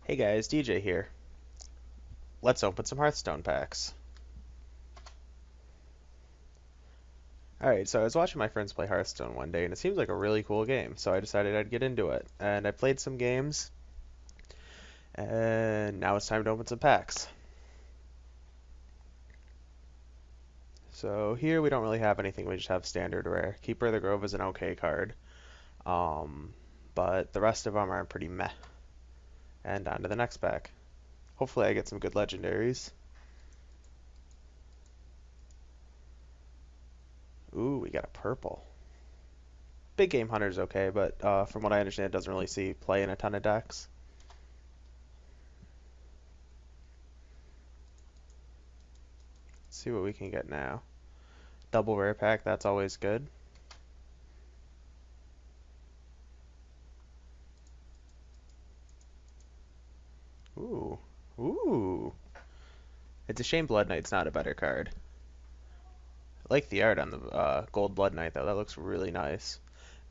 Hey guys, DJ here. Let's open some Hearthstone packs. Alright, so I was watching my friends play Hearthstone one day and it seems like a really cool game, so I decided I'd get into it. And I played some games, and now it's time to open some packs. So here we don't really have anything, we just have standard rare. Keeper of the Grove is an okay card, um, but the rest of them are pretty meh. And on to the next pack. Hopefully I get some good legendaries. Ooh, we got a purple. Big Game Hunter's okay, but from what I understand, it doesn't really see play in a ton of decks. Let's see what we can get now. Double rare pack, that's always good. Ooh, ooh. It's a shame Blood Knight's not a better card. I like the art on the gold Blood Knight though, that looks really nice.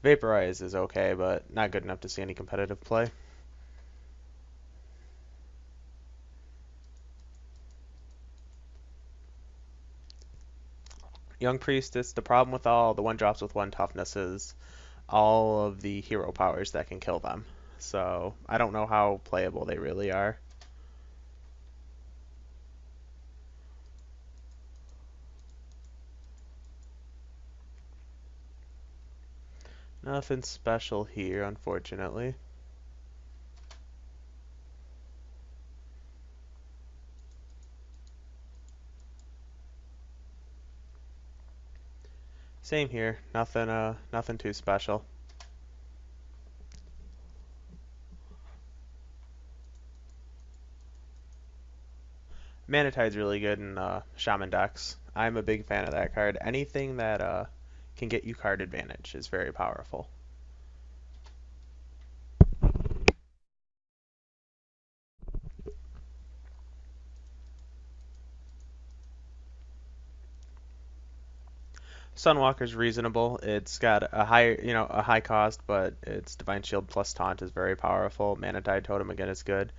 Vaporize is okay, but not good enough to see any competitive play. Young Priestess, the problem with all the one drops with one toughness is all of the hero powers that can kill them. So I don't know how playable they really are. Nothing special here, unfortunately. Same here. Nothing too special. Manatide's really good in Shaman decks. I'm a big fan of that card. Anything that can get you card advantage is very powerful. Sunwalker's reasonable. It's got a high cost, but its Divine Shield plus Taunt is very powerful. Manatide Totem again is good.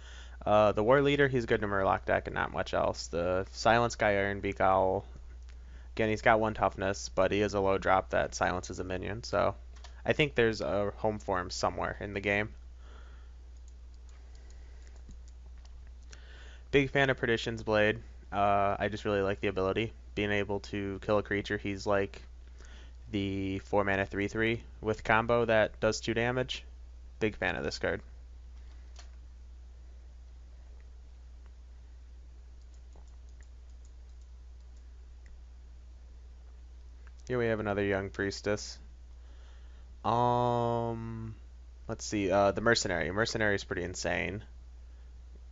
The War Leader, he's good in a Murloc deck and not much else. The Silence Guy Ironbeak Owl, again, he's got one toughness, but he is a low drop that silences a minion, so I think there's a home for him somewhere in the game. Big fan of Perdition's Blade. I just really like the ability. Being able to kill a creature, he's like the 4 mana 3/3 with combo that does 2 damage. Big fan of this card. Here we have another Young Priestess. Um, let's see. The Mercenary. Mercenary is pretty insane.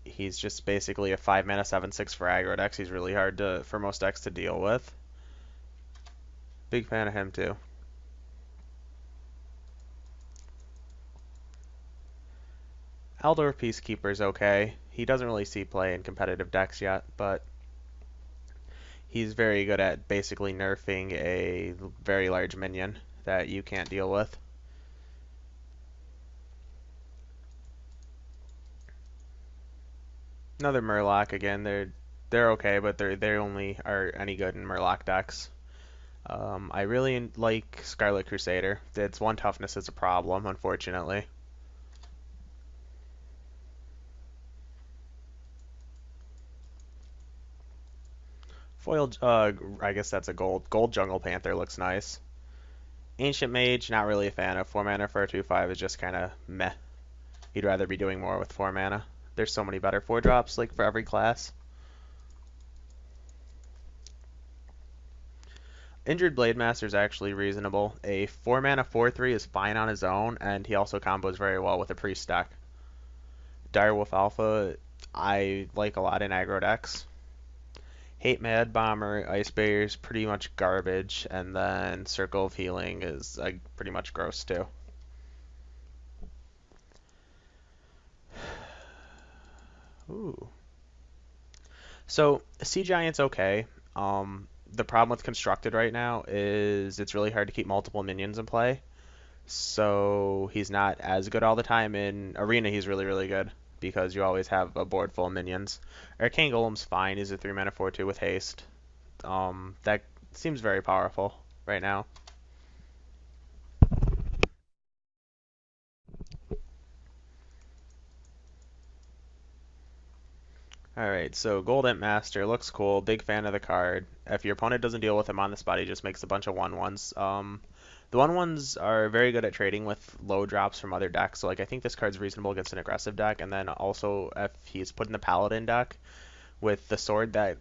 He's just basically a 5 mana 7/6 for aggro decks. He's really hard for most decks to deal with. Big fan of him too. Eldor Peacekeeper's okay. He doesn't really see play in competitive decks yet, but he's very good at basically nerfing a very large minion that you can't deal with. Another Murloc again. They're okay, but they only are any good in Murloc decks. I really like Scarlet Crusader. Its one toughness is a problem, unfortunately. Foil, I guess that's a gold. Gold Jungle Panther looks nice. Ancient Mage, not really a fan of. 4 mana for a 2/5 is just kind of meh. You'd rather be doing more with 4 mana. There's so many better 4 drops, like for every class. Injured Blade Master is actually reasonable. A 4 mana 4/3 is fine on his own, and he also combos very well with a Priest deck. Direwolf Alpha, I like a lot in aggro decks. Hate Mad Bomber, Ice Barrier is pretty much garbage, and then Circle of Healing is pretty much gross too. Ooh. So Sea Giant's okay. The problem with Constructed right now is it's really hard to keep multiple minions in play. So he's not as good all the time. In Arena, he's really, really good. because you always have a board full of minions. Arcane Golem's fine. He's a 3 mana 4/2 with haste. That seems very powerful right now. Alright, so Golden Master looks cool. Big fan of the card. If your opponent doesn't deal with him on the spot, he just makes a bunch of 1/1s. The 1/1s are very good at trading with low drops from other decks. So, like, I think this card's reasonable against an aggressive deck. And then also, if he's put in the Paladin deck with the sword that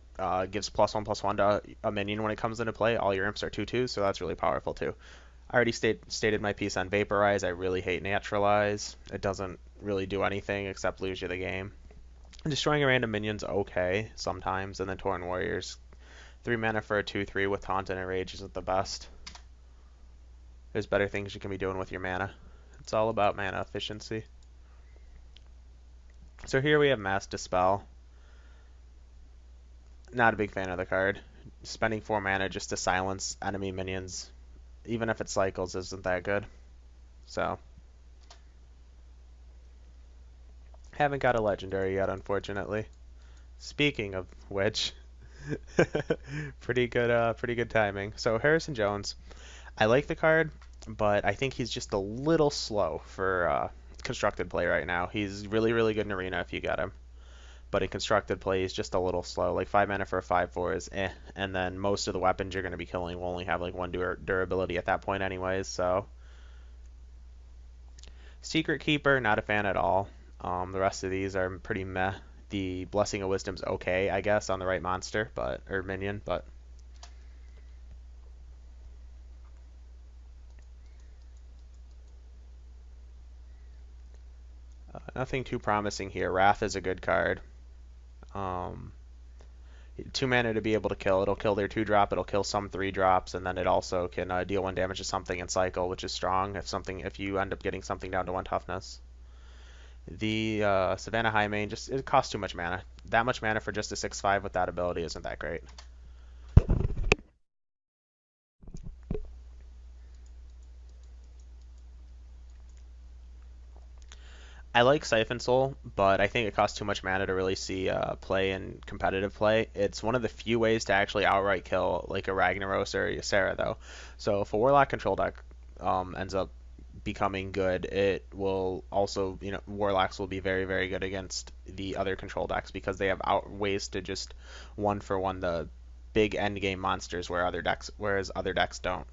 gives +1/+1 to a minion when it comes into play, all your imps are 2/2s, so that's really powerful too. I already stated my piece on Vaporize. I really hate Naturalize. It doesn't really do anything except lose you the game. Destroying a random minion's okay sometimes, and then Tauren Warriors. 3 mana for a 2/3 with Taunt and Enrage isn't the best. There's better things you can be doing with your mana. It's all about mana efficiency. So here we have Mass Dispel. Not a big fan of the card. Spending 4 mana just to silence enemy minions, even if it cycles, isn't that good. So, haven't got a legendary yet, unfortunately. Speaking of which, pretty good timing. So Harrison Jones, I like the card, but I think he's just a little slow for constructed play right now. He's really good in arena if you get him, but in constructed play he's just a little slow. Like 5 mana for a 5/4 is eh, and then most of the weapons you're going to be killing will only have like 1 durability at that point anyways. So Secret Keeper, not a fan at all. The rest of these are pretty meh. The Blessing of Wisdom's okay, I guess, on the right monster, but or minion, but nothing too promising here. Wrath is a good card. Um, 2 mana to be able to kill. It'll kill their 2-drop. It'll kill some 3-drops, and then it also can deal 1 damage to something and cycle, which is strong. If you end up getting something down to 1 toughness. The Savannah Highmane it costs too much mana. That much mana for just a 6/5 with that ability isn't that great. I like Siphon Soul, but I think it costs too much mana to really see play in competitive play. It's one of the few ways to actually outright kill like a Ragnaros or a Ysera, though. So if a Warlock control deck ends up becoming good, it will also, Warlocks will be very good against the other control decks because they have ways to just 1-for-1 the big end game monsters whereas other decks don't.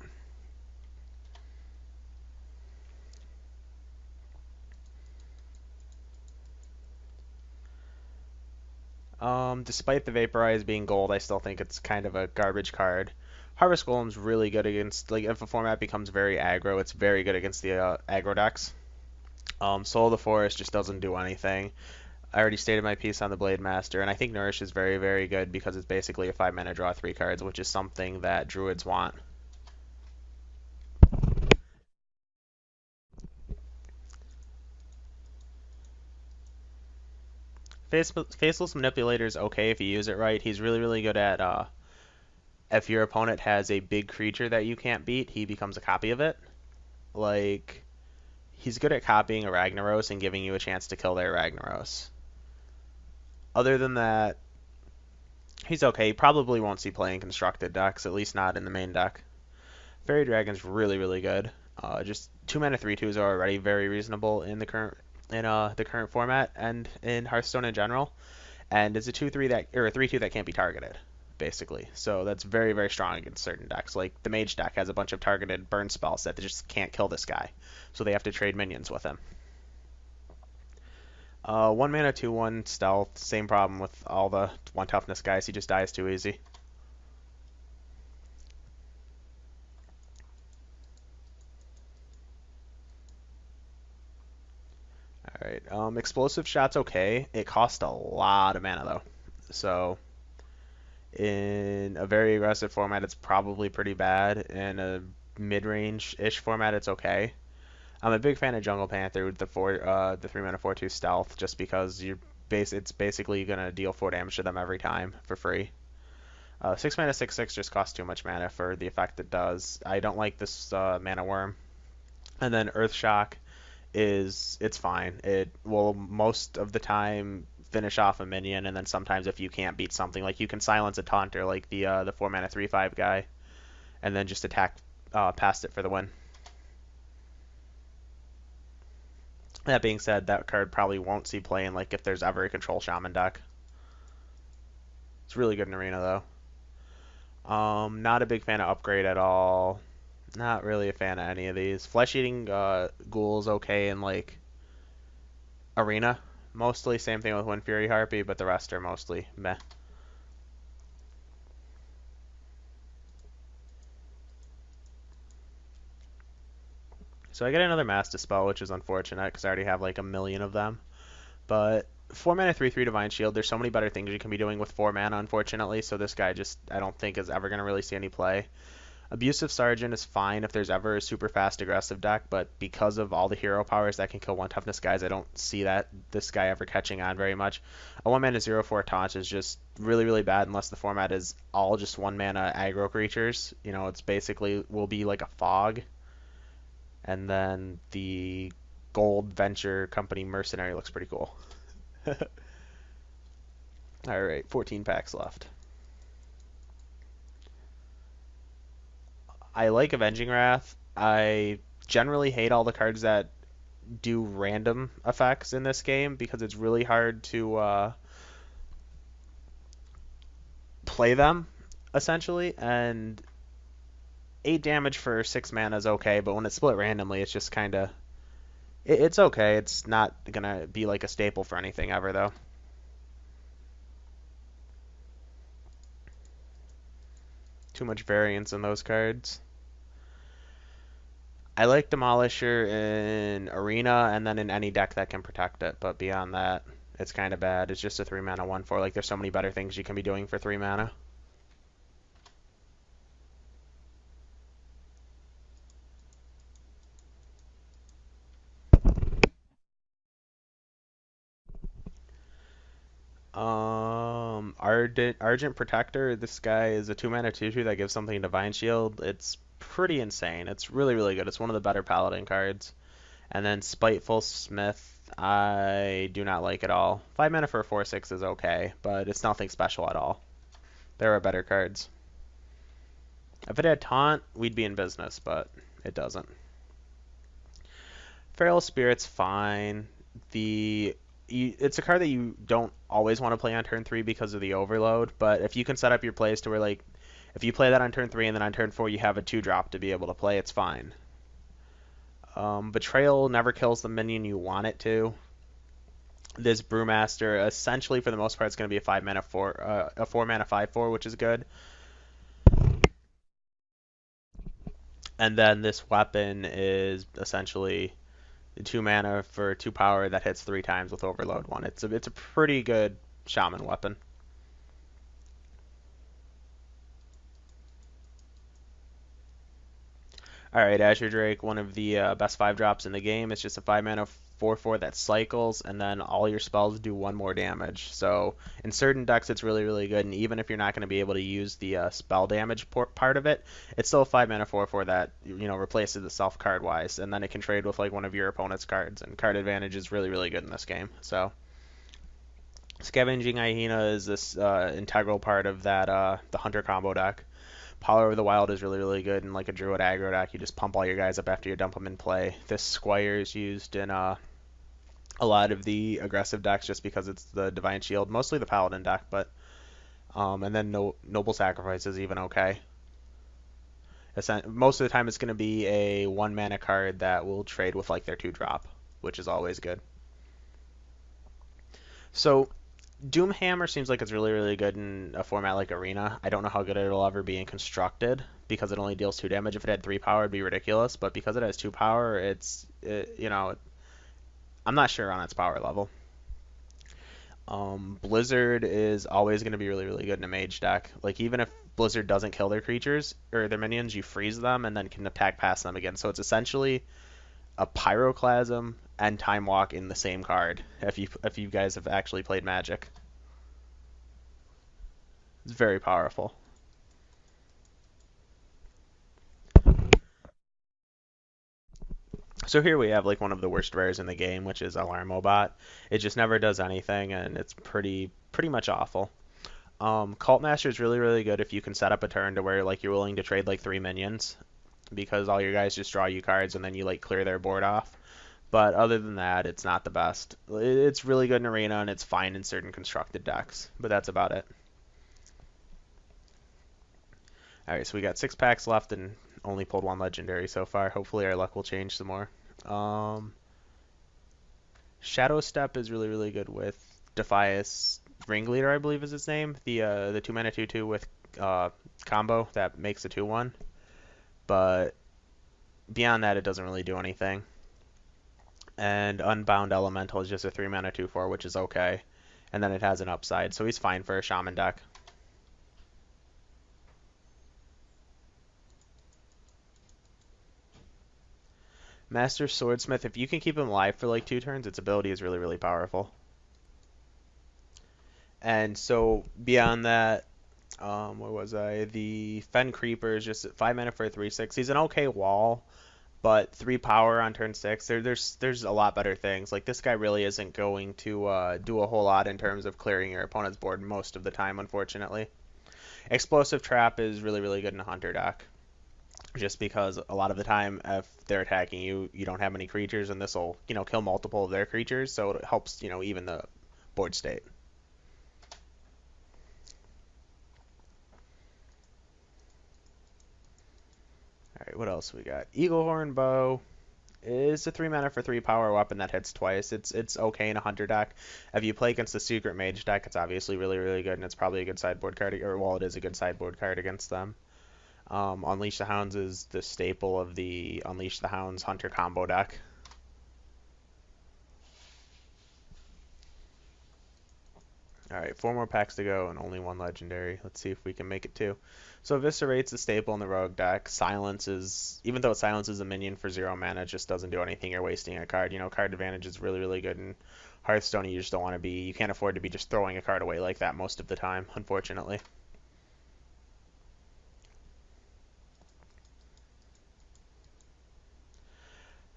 Despite the Vaporize being gold, I still think it's kind of a garbage card. Harvest Golem's really good against, like, if a format becomes very aggro, it's very good against the aggro decks. Soul of the Forest just doesn't do anything. I already stated my piece on the Blade Master, and I think Nourish is very good because it's basically a 5 mana draw 3 cards, which is something that Druids want. Faceless Manipulator is okay if you use it right. He's really good at if your opponent has a big creature that you can't beat, he becomes a copy of it. Like, he's good at copying a Ragnaros and giving you a chance to kill their Ragnaros. Other than that, he's okay. Probably won't see play in constructed decks, at least not in the main deck. Fairy Dragon's really good. Just 2 mana 3/2s are already very reasonable in the current format and in Hearthstone in general. And it's a 2/3 that or a 3/2 that can't be targeted, basically. So that's very strong against certain decks. Like the Mage deck has a bunch of targeted burn spells that they just can't kill this guy, so they have to trade minions with him. 1 mana 2/1 stealth, same problem with all the 1 toughness guys. He just dies too easy. All right, explosive shot's okay. It costs a lot of mana though, so in a very aggressive format, it's probably pretty bad. In a mid-range-ish format, it's okay. I'm a big fan of Jungle Panther with the 3 mana 4/2 stealth, just because it's basically gonna deal 4 damage to them every time for free. 6 mana 6/6 just costs too much mana for the effect it does. I don't like this mana worm. And then Earth Shock it's fine. It will most of the time finish off a minion, and then sometimes if you can't beat something, like you can silence a taunter, like the 4 mana 3/5 guy, and then just attack past it for the win. That being said, that card probably won't see play in like if there's ever a control shaman deck. It's really good in arena though. Not a big fan of upgrade at all. Not really a fan of any of these. Flesh eating ghouls okay in like arena. Mostly same thing with Wind Fury Harpy, but the rest are mostly meh. So I get another Mass Dispel, which is unfortunate because I already have like a million of them. But 4 mana 3/3 Divine Shield, there's so many better things you can be doing with 4 mana, unfortunately. So this guy just, I don't think is ever going to really see any play. Abusive Sergeant is fine if there's ever a super fast aggressive deck, but because of all the hero powers that can kill one toughness guys, I don't see that this guy ever catching on very much. A 1 mana 0/4 taunt is just really, really bad unless the format is all just 1 mana aggro creatures. You know, it's basically will be like a fog. And then the gold venture company mercenary looks pretty cool. All right, 14 packs left. I like Avenging Wrath. I generally hate all the cards that do random effects in this game because it's really hard to play them, essentially. And 8 damage for 6 mana is okay, but when it's split randomly, it's just kind of. It's okay. It's not going to be like a staple for anything ever, though. Too much variance in those cards. I like Demolisher in Arena and then in any deck that can protect it, but beyond that, it's kind of bad. It's just a 3 mana 1/4. Like, there's so many better things you can be doing for 3 mana. Argent Protector. This guy is a 2 mana 2/2 that gives something Divine Shield. It's pretty insane. It's really, really good. It's one of the better Paladin cards. And then Spiteful Smith, I do not like at all. 5 mana for a 4/6 is okay, but it's nothing special at all. There are better cards. If it had Taunt, we'd be in business, but it doesn't. Feral Spirit's fine. It's a card that you don't always want to play on turn 3 because of the overload, but if you can set up your plays to where, like, if you play that on turn 3 and then on turn 4 you have a 2-drop to be able to play, it's fine. Betrayal never kills the minion you want it to. This Brewmaster, essentially for the most part, it's going to be a 4 mana 5/4, which is good. And then this weapon is essentially 2 mana for 2 power that hits 3 times with Overload 1. It's a pretty good shaman weapon. Alright, Azure Drake, one of the best 5-drops in the game. It's just a 5 mana 4/4 that cycles, and then all your spells do 1 more damage. So in certain decks, it's really, really good, and even if you're not going to be able to use the spell damage part of it, it's still a 5 mana 4/4 that replaces itself card wise, and then it can trade with like one of your opponent's cards, and card advantage is really, really good in this game. So Scavenging Hyena is this integral part of that the Hunter combo deck. Power of the Wild is really, really good in like a Druid aggro deck. You just pump all your guys up after you dump them in play. This Squire is used in a lot of the aggressive decks just because it's the Divine Shield, mostly the Paladin deck, but and then Noble Sacrifice is even okay. Most of the time it's going to be a 1 mana card that will trade with like their 2-drop, which is always good. So Doomhammer seems like it's really, really good in a format like Arena. I don't know how good it'll ever be in Constructed because it only deals 2 damage. If it had 3 power, it'd be ridiculous. But because it has 2 power, I'm not sure on its power level. Blizzard is always going to be really, really good in a mage deck. Like, even if Blizzard doesn't kill their creatures or their minions, you freeze them and then can attack past them again. So it's essentially a Pyroclasm and Time Walk in the same card. If you guys have actually played Magic, it's very powerful. So here we have like one of the worst rares in the game, which is Alarmobot. It just never does anything, and it's pretty much awful. Cult Master is really really good if you can set up a turn to where like you're willing to trade like 3 minions, because all your guys just draw you cards and then you like clear their board off. But other than that, it's not the best. It's really good in Arena and it's fine in certain constructed decks, but that's about it. Alright, so we got 6 packs left and only pulled 1 legendary so far. Hopefully our luck will change some more. Um, Shadow Step is really, really good with Defias Ringleader, I believe is its name. The 2 mana 2/2 with combo that makes a 2/1. But beyond that, it doesn't really do anything. And Unbound Elemental is just a 3 mana 2/4, which is okay. And then it has an upside, so he's fine for a Shaman deck. Master Swordsmith, if you can keep him alive for like 2 turns, its ability is really, really powerful. And so beyond that, where was I? The Fen Creeper is just 5 mana for a 3/6. He's an okay wall, but 3 power on turn 6. There's a lot better things. Like this guy really isn't going to do a whole lot in terms of clearing your opponent's board most of the time, unfortunately. Explosive Trap is really really good in a Hunter deck, just because a lot of the time if they're attacking you, you don't have many creatures, and this will kill multiple of their creatures, so it helps even the board state. All right, what else we got? Eaglehorn Bow is a 3 mana for 3 power weapon that hits twice. It's okay in a Hunter deck. If you play against the Secret Mage deck, it's obviously really really good, and it's probably a good sideboard card. Or well, it is a good sideboard card against them. Unleash the Hounds is the staple of the Unleash the Hounds Hunter combo deck. All right, 4 more packs to go and only 1 legendary. Let's see if we can make it 2. So Eviscerate's the staple in the Rogue deck. Silence is, even though it silences a minion for 0 mana, it just doesn't do anything. You're wasting a card. Card advantage is really, really good in Hearthstone. You just don't want to be, you can't afford to be just throwing a card away like that most of the time, unfortunately.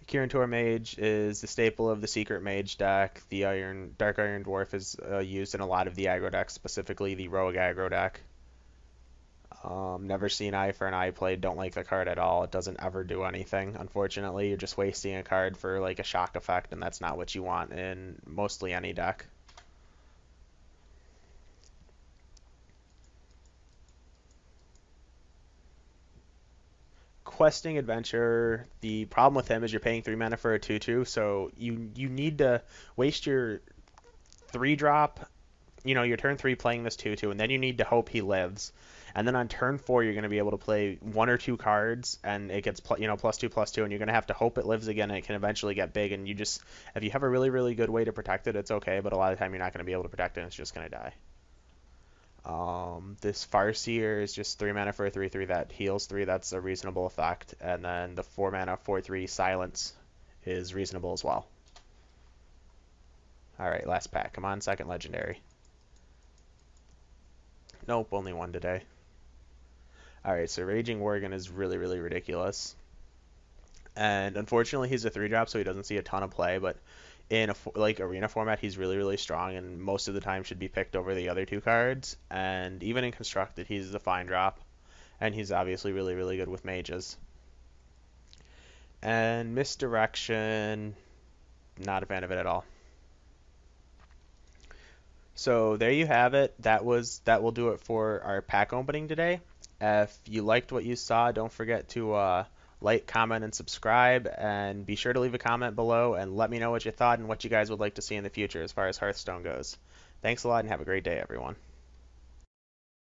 Kirin Mage is the staple of the Secret Mage deck. The Dark Iron Dwarf is used in a lot of the aggro decks, specifically the Rogue aggro deck. Never seen Eye for an Eye played. Don't like the card at all. It doesn't ever do anything. Unfortunately, you're just wasting a card for like a shock effect, and that's not what you want in mostly any deck. Questing Adventure, the problem with him is you're paying 3 mana for a 2/2, so you need to waste your 3 drop, your turn 3 playing this 2/2, and then you need to hope he lives. And then on turn 4, you're going to be able to play 1 or 2 cards, and it gets +2/+2, and you're going to have to hope it lives again, and it can eventually get big. And if you have a really really good way to protect it, it's okay. But a lot of the time, you're not going to be able to protect it, and it's just going to die. This Farseer is just 3 mana for a 3/3 that heals 3. That's a reasonable effect. And then the 4 mana 4/3 Silence is reasonable as well. All right, last pack. Come on, second legendary. Nope, only 1 today. All right, so Raging Worgen is really really ridiculous. And unfortunately, he's a 3-drop, so he doesn't see a ton of play. But in like arena format, he's really really strong, and most of the time should be picked over the other 2 cards. And even in constructed, he's a fine drop, and he's obviously really really good with mages. And Misdirection, not a fan of it at all. So there you have it. That will do it for our pack opening today. If you liked what you saw, don't forget to like, comment, and subscribe, and be sure to leave a comment below and let me know what you thought and what you guys would like to see in the future as far as Hearthstone goes. Thanks a lot and have a great day, everyone.